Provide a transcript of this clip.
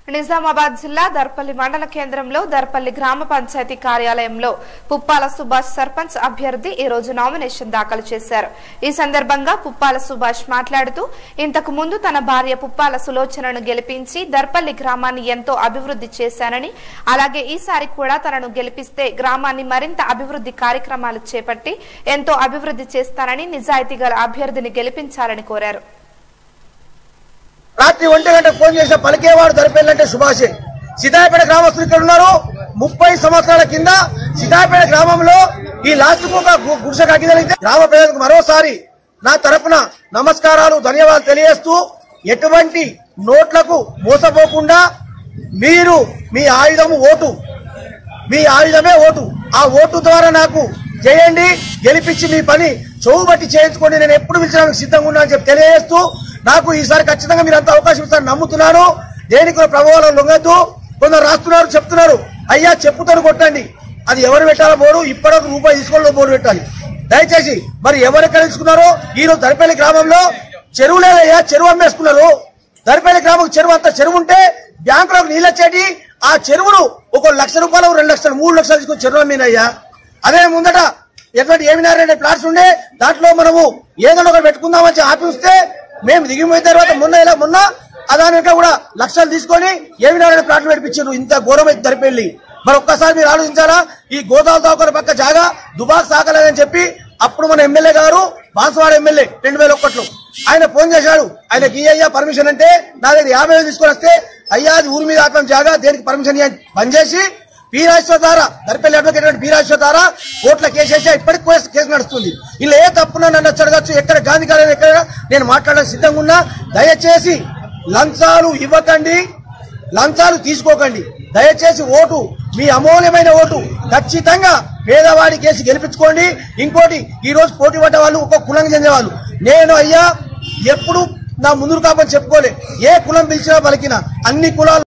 నిజామాబాద్ జిల్లా దర్పల్లి మండల కేంద్రంలో దర్పల్లి గ్రామ పంచాయతీ కార్యాలయంలో పుప్పాల సుభాష్ సర్పంచ్ అభ్యర్థి ఈ రోజు నామినేషన్ దాఖలు చేశారు. ఈ సందర్భంగా పుప్పాల సుభాష్ మాట్లాడుతూ ఇంతకు ముందు తన భార్య పుప్పాల సులోచనను గెలిపించి దర్పల్లి గ్రామాన్ని ఎంతో అభివృద్ధి చేశానని, అలాగే ఈసారి కూడా తనను గెలిపిస్తే గ్రామాన్ని మరింత అభివృద్ధి కార్యక్రమాలు చేపట్టి ఎంతో అభివృద్ధి చేస్తానని నిజాయితీ గల అభ్యర్థిని గెలిపించాలని కోరారు. రాత్రి 1 గంటకు ఫోన్ చేసిన పలికేవాడు దర్పల్లి సుభాషే. సీతాయపేట గ్రామస్తులు ఇక్కడ ఉన్నారు. 30 సంవత్సరాల కింద సీతాయపేట గ్రామంలో ఈ లాస్ట్ గుడిసె కట్టిదలిగితే గ్రామ ప్రజలకు మరోసారి నా తరపున నమస్కారాలు, ధన్యవాదాలు తెలియజేస్తూ ఎటువంటి నోట్లకు మోసపోకుండా మీరు మీ ఆయుధము ఓటు, మీ ఆయుధమే ఓటు. ఆ ఓటు ద్వారా నాకు చేయండి, గెలిపించి మీ పని చెవుబట్టి చేయించుకోండి. నేను ఎప్పుడు పిలిచడానికి సిద్ధంగా ఉన్నా అని చెప్పి తెలియజేస్తూ నాకు ఈసారి ఖచ్చితంగా మీరు అంత అవకాశం ఇస్తారని నమ్ముతున్నాను. దేనికి ప్రభావాలను లొంగద్దు. కొందరు రాస్తున్నారు, చెప్తున్నారు, అయ్యా చెప్పుతాను కొట్టండి. అది ఎవరు పెట్టాలో బోర్డు, ఇప్పటివరకు రూపాయి తీసుకోవడం బోర్డు పెట్టాలి దయచేసి. మరి ఎవరెక్కడ తీసుకున్నారో ఈ రోజు దర్పల్లి గ్రామంలో చెరువు లేదయ్యా, చెరువు అమ్మేసుకున్నారు. దర్పల్లి గ్రామం చెరువు అంతా చెరువు ఉంటే బ్యాంకులకు నీళ్ళు వచ్చేటి. ఆ చెరువును 1 లక్ష రూపాయలు, 2 లక్షలు, 3 లక్షలు తీసుకుని చెరువు అమ్మీనయ్యా. అదే ముందట ఎటువంటి ఏమినారెడ్డి ప్లాట్స్ ఉండే దాంట్లో మనము ఏదైనా ఒకటి పెట్టుకుందామని ఆపిస్తే మేము దిగిపోయిన తర్వాత మొన్న అదానిక కూడా లక్షలు తీసుకొని ఏమినారెడ్డి ప్లాట్లు పెట్టించారు. ఇంత ఘోరమైతే దరిపెళ్ళి. మరి ఒక్కసారి మీరు ఆలోచించాలా. ఈ గోదావరి దాకల పక్క జాగా దుబాక్ సాగలేదని చెప్పి అప్పుడు మన ఎమ్మెల్యే గారు బాన్సువాడ ఎమ్మెల్యే 2001లో ఆయన ఫోన్ చేశాడు. ఆయనకి అయ్యా పర్మిషన్ అంటే నా దగ్గర 50,000 తీసుకొని వస్తే అయ్యా అది ఊరి మీద ఆత్మ జాగా, దేనికి పర్మిషన్ బంద్ చేసి పీరాశ్వ ద్వారా దర్పల్లి అడ్వకేట్ పీరాశ్వ ద్వారా కోర్టులో కేసేసి ఇప్పటికి కేసు నడుస్తుంది. ఇలా ఏ తప్పున నన్ను అడగచ్చు. ఎక్కడ గాంధీ కార్యాలయం ఎక్కడ నేను మాట్లాడడానికి సిద్ధంగా ఉన్నా. దయచేసి లంచాలు ఇవ్వకండి, లంచాలు తీసుకోకండి. దయచేసి ఓటు, మీ అమూల్యమైన ఓటు ఖచ్చితంగా పేదవాడి కేసు గెలిపించుకోండి. ఇంకోటి, ఈ రోజు పోటీ పడ్డ వాళ్ళు ఒక కులానికి చెందేవాళ్ళు. నేను అయ్యా ఎప్పుడు నా ముందు కాపని చెప్పుకోలే. ఏ కులం పిలిచినా పలికినా అన్ని కులాలు